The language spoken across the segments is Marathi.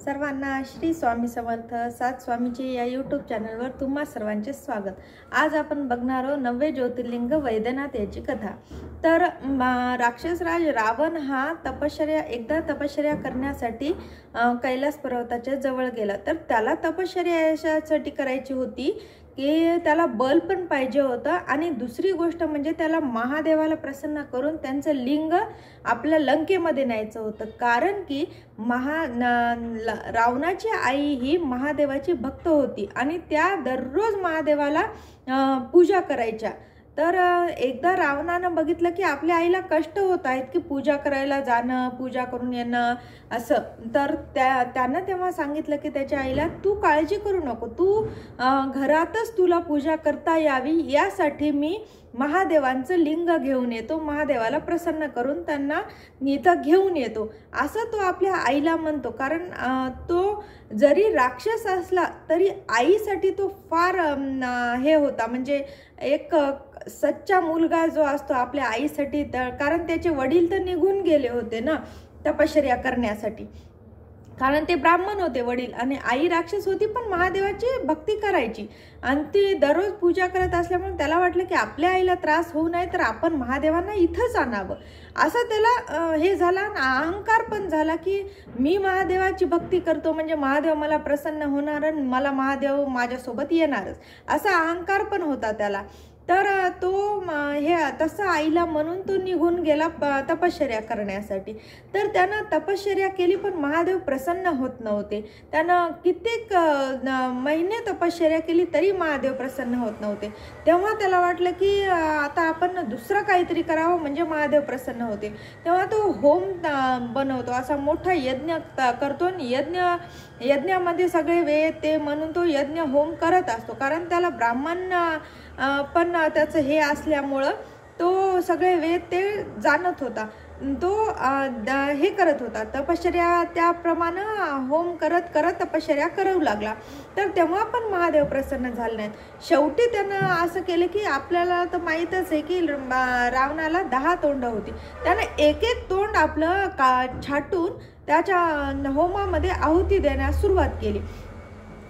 सर्वांना श्री स्वामी समर्थ सात स्वामीची या यूट्यूब चॅनलवर तुम्हा सर्वांचे स्वागत। आज आपण बघणार आहोत 9 ज्योतिर्लिंग वैद्यनाथ याची कथा। तर राक्षसराज रावण हा एकदा तपश्चर्या करण्यासाठी कैलास पर्वताच्या जवळ गेला। तर त्याला तपश्चर्या यासाठी करायची होती की त्याला बल पण पाहिजे होतं आणि दुसरी गोष्ट म्हणजे त्याला महादेवाला प्रसन्न करून त्यांचं लिंग आपल्या लंकेमध्ये न्यायचं होतं। कारण की रावणाची आई ही महादेवाची भक्त होती आणि त्या दररोज महादेवाला पूजा करायच्या। तर एकदा रावणानं बघितलं की आपल्या आईला कष्ट होत आहेत की पूजा करायला जाणं, पूजा करून येणं असं। तर त्यानं तेव्हा सांगितलं की त्याच्या आईला तू काळजी करू नको, तू घरातच तुला पूजा करता यावी यासाठी मी महादेवांचं लिंग घेऊन येतो, महादेवाला प्रसन्न करून त्यांना इथं घेऊन येतो असं तो आपल्या आईला म्हणतो। कारण तो जरी राक्षस असला तरी आईसाठी तो फार हे होता, म्हणजे एक सच्चा मुलगा जो असतो आपल्या आईसाठी। कारण त्याचे वडील तर निघून गेले होते ना तपश्चर्या करण्यासाठी, कारण ते ब्राह्मण होते वडील, आणि आई राक्षस होती पण महादेवाची भक्ती करायची आणि ती दररोज पूजा करत असल्यामुळे त्याला वाटलं की आपल्या आईला त्रास होऊ नये तर आपण महादेवांना इथंच आणावं असं त्याला हे झाला। अहंकार पण झाला की मी महादेवाची भक्ती करतो म्हणजे महादेव मला प्रसन्न होणार आणि मला महादेव माझ्यासोबत येणारच असा अहंकार पण होता त्याला। तर तो हे तसं आईला म्हणून तो निघून गेला तपश्चर्या करण्यासाठी। तर त्यानं तपश्चर्या केली पण महादेव प्रसन्न होत नव्हते। त्यानं कित्येक महिने तपश्चर्या केली तरी महादेव प्रसन्न होत नव्हते। तेव्हा त्याला वाटलं की आता आपण दुसरं काहीतरी करावं म्हणजे महादेव प्रसन्न होते। तेव्हा तो होम बनवतो, असा मोठा यज्ञ करतो आणि यज्ञामध्ये सगळे वेद ते म्हणून तो यज्ञ होम करत असतो। कारण त्याला ब्राह्मण पण त्याचं हे असल्यामुळं तो सगळे वेद ते जाणत होता, तो हे करत होता तपश्चर्या, त्याप्रमाणे होम करत करत तपश्चर्या करू लागला। तर तेव्हा पण महादेव प्रसन्न झाले नाहीत। शेवटी त्यानं असं केलं की आपल्याला तर माहीतच आहे की रावणाला 10 तोंड होती, त्यानं एक एक तोंड आपलं छाटून त्याच्या होमामध्ये आहुती देण्यास सुरुवात केली।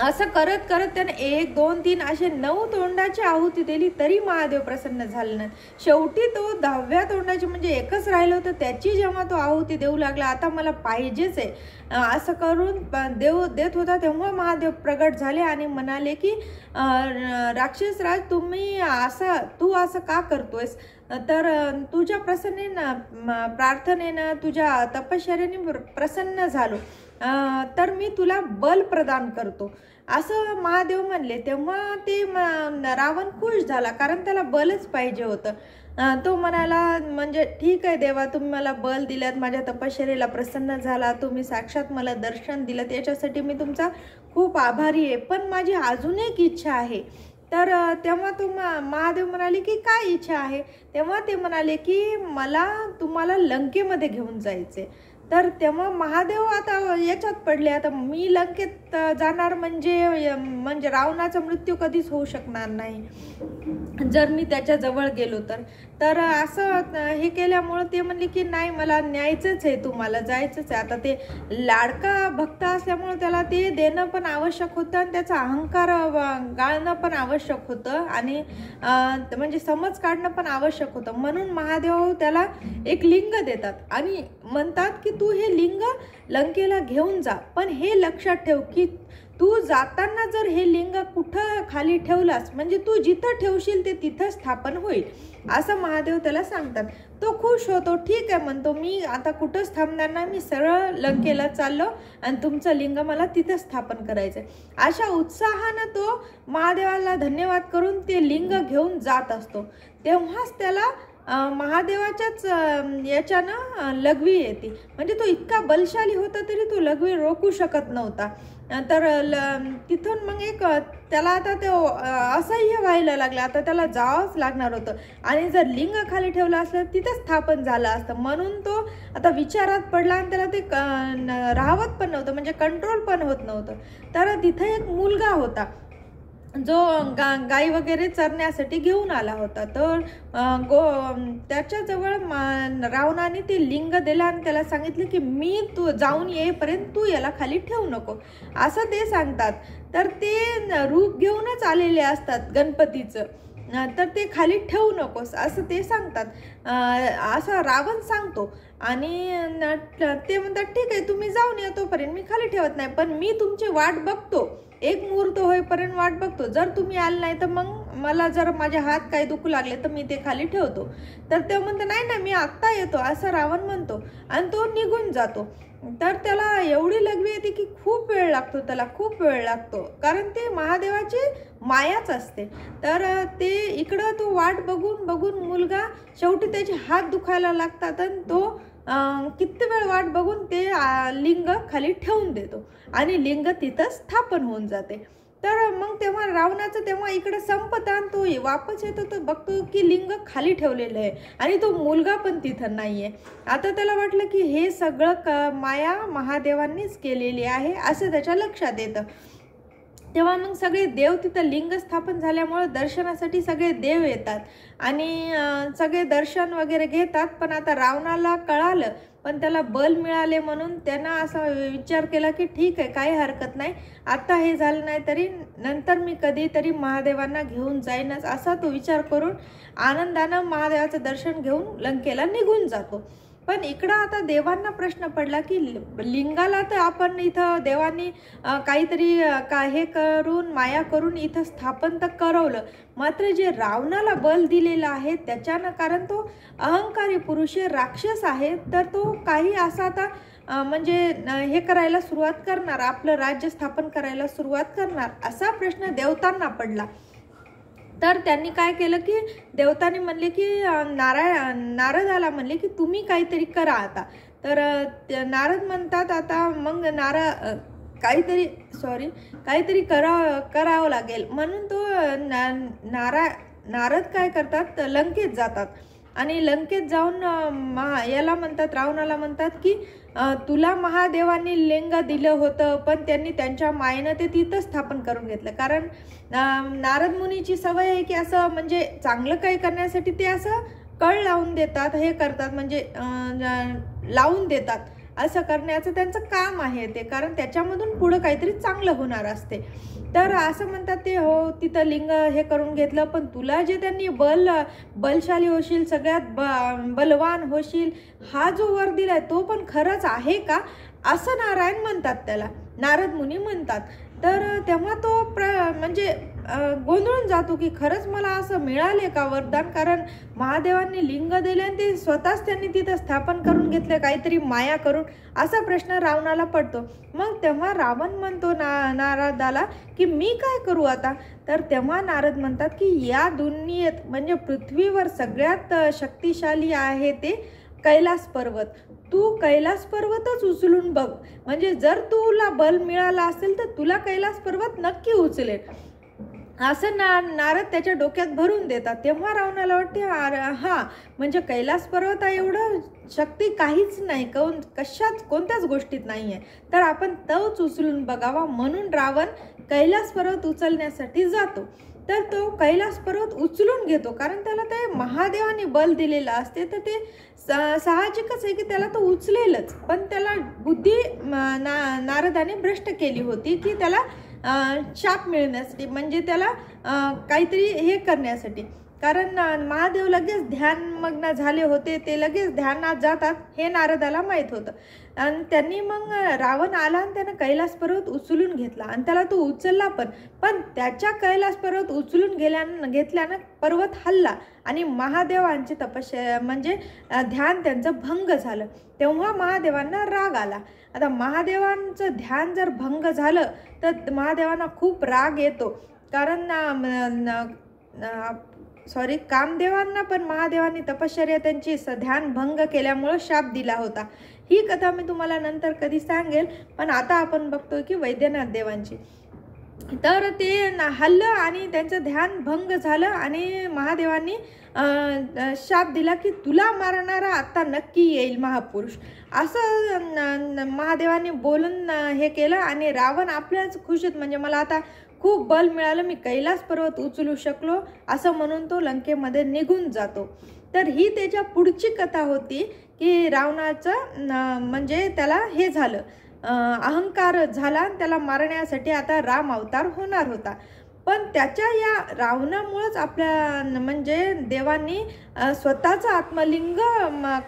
असं करत करत त्याने 1 2 3 असे 9 तोंडाची आहुती दिली तरी महादेव प्रसन्न झाले नाही। शेवटी तो 10व्या तोंडाची म्हणजे एकच राहिलं होतं त्याची जेव्हा तो आहुती देऊ लागला, आता मला पाहिजेच आहे असं करून देत होता, तेव्हा महादेव प्रगट झाले आणि म्हणाले की राक्षसराज तू असं का करतोयस? तर तुझ्या प्रार्थनेनं तुझ्या तपश्चर्याने प्रसन्न झालो तर मी तुला बल प्रदान करतो असं महादेव म्हणले। तेव्हा ते रावण खुश झाला कारण त्याला बलच पाहिजे होतं। तो म्हणाला म्हणजे ठीक आहे देवा, तुम्ही मला बल दिल्यात, माझ्या तपश्चर्येला प्रसन्न झाला, तुम्ही साक्षात मला दर्शन दिलं, त्याच्यासाठी मी तुमचा खूप आभारी आहे, पण माझी अजून एक इच्छा आहे। तर तेव्हा महादेव म्हणाले की काय इच्छा आहे? तेव्हा ते म्हणाले की मला तुम्हाला लंकेमध्ये घेऊन जायचे। तर तेव्हा महादेव आता याच्यात पडले, आता मी लंकेत जाणार म्हणजे रावणाचा मृत्यू कधीच होऊ शकणार नाही जर मी त्याच्या जवळ गेलो तर असं हे केल्यामुळं ते म्हणले की नाही, मला न्यायचंच आहे, तुम्हाला जायचंच आहे। आता ते लाडका भक्त असल्यामुळं त्याला ते देणं पण आवश्यक होतं आणि त्याचा अहंकार गाळणं पण आवश्यक होतं आणि म्हणजे समज काढणं पण आवश्यक होतं। म्हणून महादेव त्याला एक लिंग देतात आणि म्हणतात की तू हे लिंग लंकेला घेऊन जा, पण हे लक्षात ठेव की तू जाताना जर हे लिंग कुठं खाली ठेवलास म्हणजे तू जिथं ठेवशील ते तिथं स्थापन होईल असं महादेव त्याला सांगतात। तो खुश होतो, ठीक आहे म्हणतो, मी आता कुठंच थांबणार नाही, मी सरळ लंकेला चाललो आणि तुमचं लिंग मला तिथं स्थापन करायचं आहे। अशा उत्साहानं तो महादेवाला धन्यवाद करून ते लिंग घेऊन जात असतो। तेव्हाच त्याला महादेवाच्याच याच्यानं लघवी येते, म्हणजे तो इतका बलशाली होता तरी तो लघवी रोखू शकत नव्हता। तर तिथून मग त्याला आता तो असह्य व्हायला लागला, आता त्याला जावंच लागणार होतं आणि जर लिंग खाली ठेवलं असलं तिथं स्थापन झालं असतं। म्हणून तो आता विचारात पडला आणि त्याला ते राहवत पण नव्हतं, म्हणजे कंट्रोल पण होत नव्हतं। तर तिथं एक मुलगा होता जो गाई वगैरे चरण्यासाठी घेऊन आला होता. तर त्याच्याजवळ रावणाने ते लिंग दिलं आणि त्याला सांगितलं की मी तू जाऊन येईपर्यंत तू याला खाली ठेवू नको, असं ते सांगतात. तर ते रूप घेऊनच आलेले असतात गणपतीचं, तर ते खाली ठेवू नकोस असं ते सांगतात, असं रावण सांगतो. आणि ते म्हणतात ठीक आहे तुम्ही जाऊन या, तोपर्यंत मी खाली ठेवत नाही, पण मी तुमची वाट बघतो, एक मुहूर्त होईपर्यंत वाट बघतो. जर तुम्ही आले नाही तर मग मला जर माझे हात काही दुखू लागले तर मी ते खाली ठेवतो. तर ते म्हणतो नाही नाही मी आत्ता येतो, असं रावण म्हणतो आणि तो निघून जातो. तर त्याला एवढी लघवी येते की खूप वेळ लागतो, त्याला खूप वेळ लागतो, कारण ते महादेवाची मायाच असते. तर ते इकडं तो वाट बघून बघून मुलगा शेवटी त्याचे हात दुखायला लागतात आणि तो किती वेळ वाट बघून ते लिंग खाली ठेवून देतो आणि लिंग तिथं स्थापन होऊन जाते. तर मग तेव्हा रावणाचं तेव्हा इकडं संपत आणि तो वापस येतो, तो बघतो की लिंग खाली ठेवलेलं आहे आणि तो मुलगा पण तिथं नाही आहे. आता त्याला वाटलं की हे सगळं माया महादेवांनीच केलेली आहे असं त्याच्या लक्षात येतं. तेव्हा मग सगळे देव तिथं लिंग स्थापन झाल्यामुळं दर्शनासाठी सगळे देव येतात आणि सगळे दर्शन वगैरे घेतात. पण आता रावणाला कळालं, पण त्याला बल मिळाले म्हणून त्यानं असा विचार केला की ठीक आहे काही हरकत नाही, आता हे झालं नाही तरी नंतर मी कधीतरी महादेवांना घेऊन जाईनच, असा तो विचार करून आनंदानं महादेवाचं दर्शन घेऊन लंकेला निघून जातो. पण इकडं आता देवांना प्रश्न पडला की लिंगाला तर आपण इथं देवांनी काहीतरी हे करून माया करून इथं स्थापन तर करवलं, मात्र जे रावणाला बल दिलेलं आहे त्याच्यानं, कारण तो अहंकारी पुरुष राक्षस आहे, तर तो काही असा आता म्हणजे हे करायला सुरुवात करणार, आपलं राज्य स्थापन करायला सुरुवात करणार, असा प्रश्न देवतांना पडला. तर त्यांनी काय केलं की देवतांनी म्हणले की नारदाला म्हणले की तुम्ही काहीतरी करा आता. तर नारद म्हणतात आता मग काहीतरी करावं लागेल म्हणून तो नारद काय करतात, लंकेत जातात आणि लंकेत जाऊन याला म्हणतात, रावणाला म्हणतात की तुला महादेवांनी लिंग दिलं होतं, पण त्यांनी त्यांच्या मायेनं ते तिथं स्थापन करून घेतलं. कारण नारद मुनीची सवय आहे की असं म्हणजे चांगलं काही करण्यासाठी ते असं कळ लावून देतात, हे करतात म्हणजे लावून देतात, असं करण्याचं त्यांचं काम आहे ते, कारण त्याच्यामधून पुढं काहीतरी चांगलं होणार असते. तर असं म्हणतात ते हो तिथं लिंग हे करून घेतलं, पण तुला जे त्यांनी बलशाली होशील, सगळ्यात बलवान होशील, हा जो वर दिलाय तो पण खरंच आहे का, असं नारायण म्हणतात, त्याला नारद मुनी म्हणतात. तर तेव्हा तो म्हणजे गोंधळून जातो की खरंच मला असं मिळाले का वरदान, कारण महादेवांनी लिंग दिले आणि ते स्वतःच त्यांनी तिथं स्थापन करून घेतलं काहीतरी माया करून, असा प्रश्न रावणाला पडतो. मग तेव्हा रावण म्हणतो नारदाला की मी काय करू आता. तर तेव्हा नारद म्हणतात की या दुनियेत म्हणजे पृथ्वीवर सगळ्यात शक्तिशाली आहे ते कैलास पर्वत, तू कैलास पर्वतच उचलून बघ, म्हणजे जर तुला बल मिळालं असेल तर तुला कैलास पर्वत नक्की उचलेल, असं नारद त्याच्या डोक्यात भरून देतात. तेव्हा रावणाला वाटते हा म्हणजे कैलास पर्वत एवढं शक्ती काहीच नाही, कोणत्याच गोष्टीत नाही आहे, तर आपण तोच उचलून बघावा, म्हणून रावण कैलास पर्वत उचलण्यासाठी जातो. तर तो कैलास पर्वत उचलून घेतो, कारण त्याला ते महादेवाने बल दिलेलं असते, तर ते साहजिकच आहे की त्याला तो उचलेलच. पण त्याला बुद्धी नारदाने भ्रष्ट केली होती की त्याला शाप मिळण्यासाठी, म्हणजे त्याला काहीतरी हे करण्यासाठी, कारण महादेव लगेच ध्यानमग्न झाले होते, ते लगेच ध्यानात जातात हे नारदाला माहीत होतं. आणि त्यांनी मग रावण आला आणि त्यानं कैलास पर्वत उचलून घेतला आणि त्याला तो उचलला पण त्याच्या कैलास पर्वत उचलून घेतल्यानं पर्वत हल्ला आणि महादेवांची तपस्या म्हणजे ध्यान त्यांचं भंग झालं. तेव्हा महादेवांना राग आला. आता महादेवांचं ध्यान जर भंग झालं तर महादेवांना खूप राग येतो, कारण कामदेवांना पण महादेवांनी तपश्चर्या त्यांची ध्यान भंग केल्यामुळं शाप दिला होता. ही कथा मी तुम्हाला नंतर कधी सांगेल, पण आता आपण बघतोय की वैद्यनाथ देवांची. तर ते हल्लं आणि त्यांचं ध्यान भंग झालं आणि महादेवांनी शाप दिला की तुला मारणारा आता नक्की येईल महापुरुष, असं महादेवांनी बोलून हे केलं. आणि रावण आपल्याच खुशीत म्हणजे मला आता खूप बल मिळालं, मी कैलास पर्वत उचलू शकलो, असं म्हणून तो लंकेमध्ये निघून जातो. तर ही त्याच्या पुढची कथा होती की रावणाचं म्हणजे त्याला हे झालं, अहंकार झाला, त्याला मारण्यासाठी आता राम अवतार होणार होता. पण त्याच्या या रावणामुळंच आपल्या म्हणजे देवांनी स्वतःचं आत्मलिंग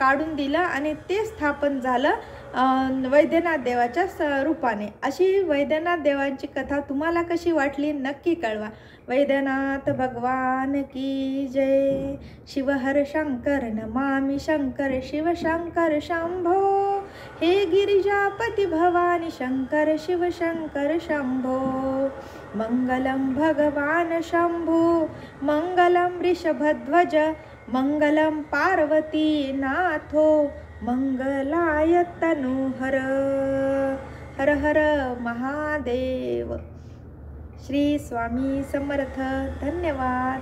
काढून दिलं आणि ते स्थापन झालं वैद्यनाथ देवाच्या रूपाने. अशी वैद्यनाथ देवांची कथा तुम्हाला कशी वाटली नक्की कळवा. वैद्यनाथ भगवान की जय. शिव हर शंकर नमामि शंकर शिव शंकर शंभो. हे गिरिजापती भवानी शंकर शिव शंकर शंभो. मंगलम भगवान शंभो मंगलम ऋषभध्वज मंगलम पार्वती नाथो मंगलाय तनूहर. हर हर महादेव. श्री स्वामी समर्थ. धन्यवाद.